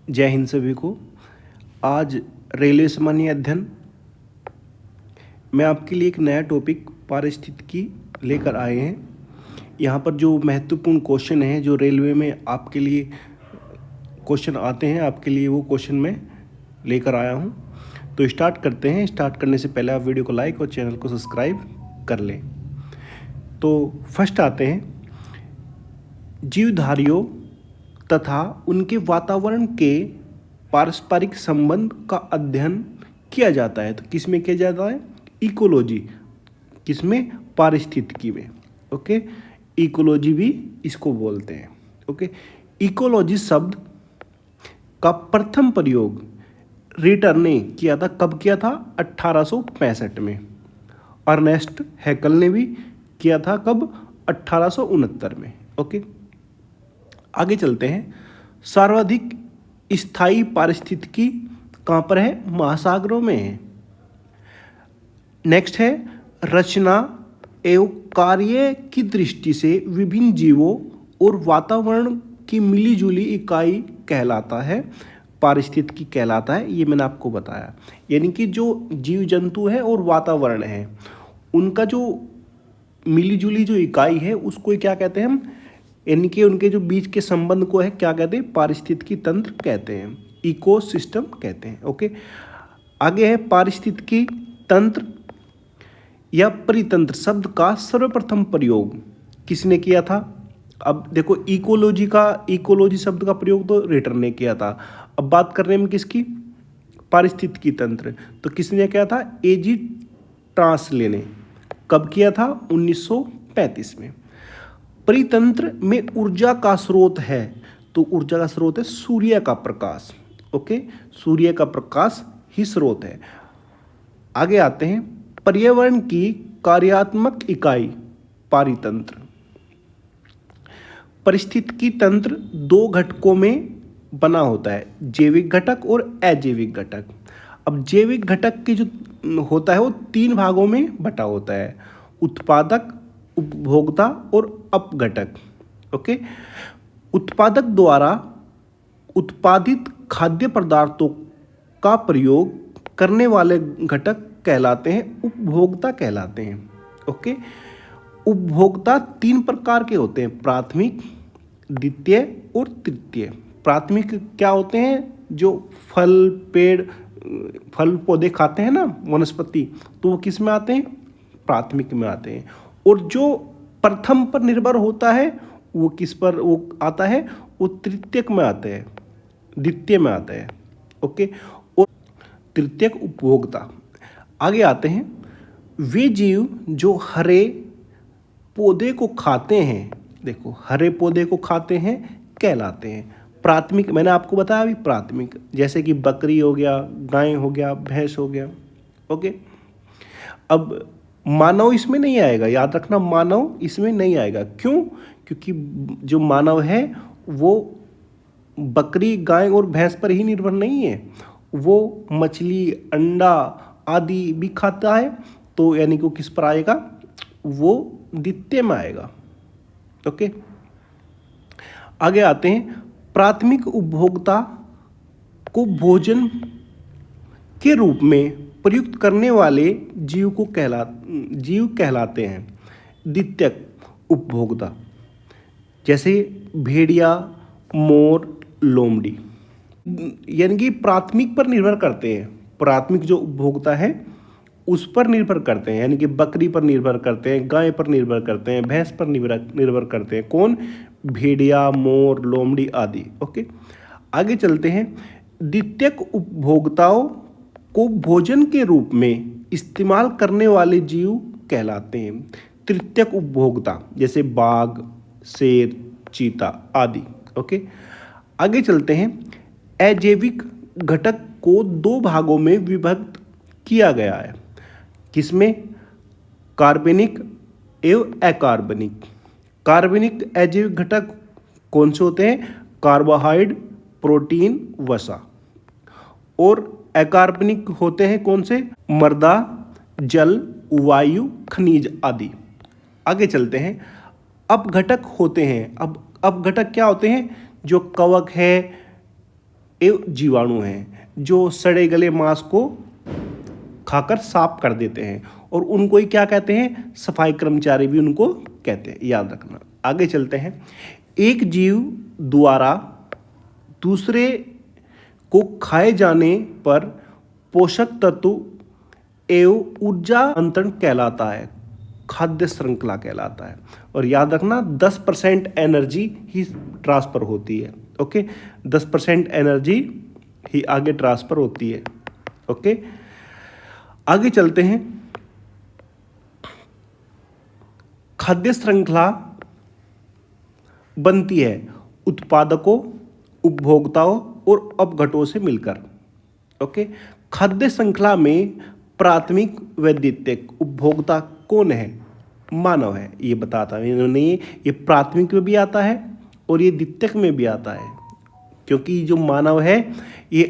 जय हिंद सभी को। आज रेलवे सामान्य अध्ययन में आपके लिए एक नया टॉपिक पारिस्थितिकी लेकर आए हैं। यहाँ पर जो महत्वपूर्ण क्वेश्चन हैं जो रेलवे में आपके लिए क्वेश्चन आते हैं, आपके लिए वो क्वेश्चन मैं लेकर आया हूँ। तो स्टार्ट करते हैं। स्टार्ट करने से पहले आप वीडियो को लाइक और चैनल को सब्सक्राइब कर लें। तो फर्स्ट आते हैं, जीवधारियों तथा उनके वातावरण के पारस्परिक संबंध का अध्ययन किया जाता है। तो किस में किया जाता है? इकोलॉजी। किसमें? पारिस्थितिकी में। ओके, इकोलॉजी भी इसको बोलते हैं। ओके, इकोलॉजी शब्द का प्रथम प्रयोग रिटर ने किया था। कब किया था? 1865 में। अर्नेस्ट हैकल ने भी किया था। कब? 1869 में। ओके, आगे चलते हैं। सर्वाधिक स्थायी पारिस्थितिकी कहाँ पर है? महासागरों में है। नेक्स्ट है, रचना एवं कार्य की दृष्टि से विभिन्न जीवों और वातावरण की मिलीजुली इकाई कहलाता है, पारिस्थितिकी कहलाता है। ये मैंने आपको बताया। यानी कि जो जीव जंतु है और वातावरण है, उनका जो मिलीजुली जो इकाई है उसको क्या कहते हैं हम? यानी कि उनके जो बीच के संबंध को है क्या कहते हैं? पारिस्थितिकी तंत्र कहते हैं, इकोसिस्टम कहते हैं। ओके, आगे है पारिस्थितिकी तंत्र या परितंत्र शब्द का सर्वप्रथम प्रयोग किसने किया था? अब देखो, इकोलॉजी शब्द का प्रयोग तो रिटर ने किया था। अब बात कर रहे हैं हम किसकी? पारिस्थितिकी तंत्र। तो किसने किया था? एजी ट्रांसले ने। कब किया था? 1935 में। परितंत्र में ऊर्जा का स्रोत है, तो ऊर्जा का स्रोत है सूर्य का प्रकाश। ओके, सूर्य का प्रकाश ही स्रोत है। आगे आते हैं, पर्यावरण की कार्यात्मक इकाई पारितंत्र। पारिस्थितिकी तंत्र दो घटकों में बना होता है, जैविक घटक और अजैविक घटक। अब जैविक घटक की जो होता है वो 3 भागों में बटा होता है, उत्पादक, उपभोक्ता और अपघटक। ओके, उत्पादक द्वारा उत्पादित खाद्य पदार्थों का प्रयोग करने वाले घटक कहलाते हैं, उपभोक्ता कहलाते हैं। ओके, उपभोक्ता 3 प्रकार के होते हैं, प्राथमिक, द्वितीय और तृतीय। प्राथमिक क्या होते हैं? जो फल पौधे खाते हैं ना, वनस्पति, तो वो किस में आते हैं? प्राथमिक में आते हैं। और जो प्रथम पर निर्भर होता है वो किस पर वो आता है? वो तृतीयक में आता है, द्वितीय में आता है। ओके, और तृतीयक उपभोक्ता। आगे आते हैं, वे जीव जो हरे पौधे को खाते हैं, देखो हरे पौधे को खाते हैं, कहलाते हैं प्राथमिक। मैंने आपको बताया अभी प्राथमिक, जैसे कि बकरी हो गया, गाय हो गया, भैंस हो गया। ओके, अब मानव इसमें नहीं आएगा, याद रखना, मानव इसमें नहीं आएगा। क्यों? क्योंकि जो मानव है वो बकरी, गाय और भैंस पर ही निर्भर नहीं है, वो मछली, अंडा आदि भी खाता है। तो यानी कि वो किस पर आएगा? वो द्वितीय में आएगा। ओके, आगे आते हैं, प्राथमिक उपभोक्ता को भोजन के रूप में प्रयुक्त करने वाले जीव कहलाते हैं द्वितीयक उपभोक्ता, जैसे भेड़िया, मोर, लोमड़ी। यानी कि प्राथमिक पर निर्भर करते हैं, प्राथमिक जो उपभोक्ता है उस पर निर्भर करते हैं। यानी कि बकरी पर निर्भर करते हैं, गाय पर निर्भर करते हैं, भैंस पर निर्भर करते हैं। कौन? भेड़िया, मोर, लोमड़ी आदि। ओके, आगे चलते हैं, द्वितीयक उपभोक्ताओं को भोजन के रूप में इस्तेमाल करने वाले जीव कहलाते हैं तृतीयक उपभोक्ता, जैसे बाघ, शेर, चीता आदि। ओके, आगे चलते हैं, अजैविक घटक को 2 भागों में विभक्त किया गया है। किसमें? कार्बनिक एवं अकार्बनिक। कार्बनिक अजैविक घटक कौन से होते हैं? कार्बोहाइड्रेट, प्रोटीन, वसा। और अकार्बनिक होते हैं कौन से? मृदा, जल, वायु, खनिज आदि। आगे चलते हैं, अपघटक होते हैं। अब अपघटक क्या होते हैं? जो कवक है, जीवाणु हैं जो सड़े गले मांस को खाकर साफ कर देते हैं, और उनको ही क्या कहते हैं, सफाई कर्मचारी भी उनको कहते हैं, याद रखना। आगे चलते हैं। एक जीव द्वारा दूसरे को खाए जाने पर पोषक तत्व एवं ऊर्जा अंतरण कहलाता है, खाद्य श्रृंखला कहलाता है। और याद रखना 10% एनर्जी ही ट्रांसफर होती है। ओके, 10% एनर्जी ही आगे ट्रांसफर होती है। ओके, आगे चलते हैं। खाद्य श्रृंखला बनती है उत्पादकों, उपभोक्ताओं और अपघटकों से मिलकर। ओके, खाद्य श्रृंखला में प्राथमिक व द्वितीयक उपभोक्ता कौन है? मानव है। ये बताता है इन्होंने, ये प्राथमिक में भी आता है और ये द्वितीयक में भी आता है, क्योंकि जो मानव है ये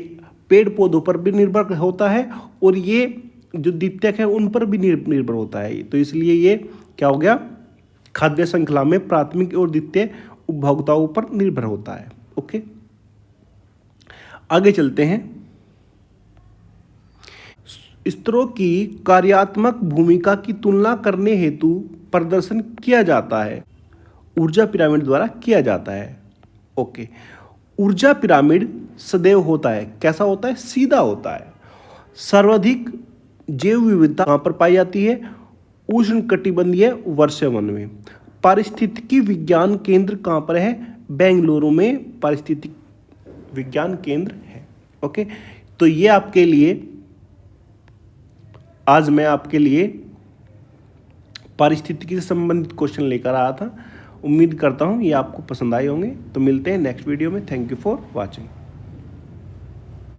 पेड़ पौधों पर भी निर्भर होता है और ये जो द्वितीयक है उन पर भी निर्भर होता है। तो इसलिए ये क्या हो गया, खाद्य श्रृंखला में प्राथमिक और द्वितीय उपभोक्ताओं पर निर्भर होता है। ओके, आगे चलते हैं। स्तरों की कार्यात्मक भूमिका की तुलना करने हेतु प्रदर्शन किया जाता है, ऊर्जा पिरामिड द्वारा किया जाता है। ओके, ऊर्जा पिरामिड सदैव होता है, कैसा होता है, सीधा होता है। सर्वाधिक जैव विविधता कहाँ पर पाई जाती है? उष्णकटिबंधीय वर्षावन में। पारिस्थितिकी विज्ञान केंद्र कहाँ पर है? बेंगलुरु में पारिस्थितिक विज्ञान केंद्र है। ओके, तो ये आपके लिए आज मैं आपके लिए पारिस्थितिकी से संबंधित क्वेश्चन लेकर आया था। उम्मीद करता हूँ ये आपको पसंद आए होंगे। तो मिलते हैं नेक्स्ट वीडियो में। Thank you for watching.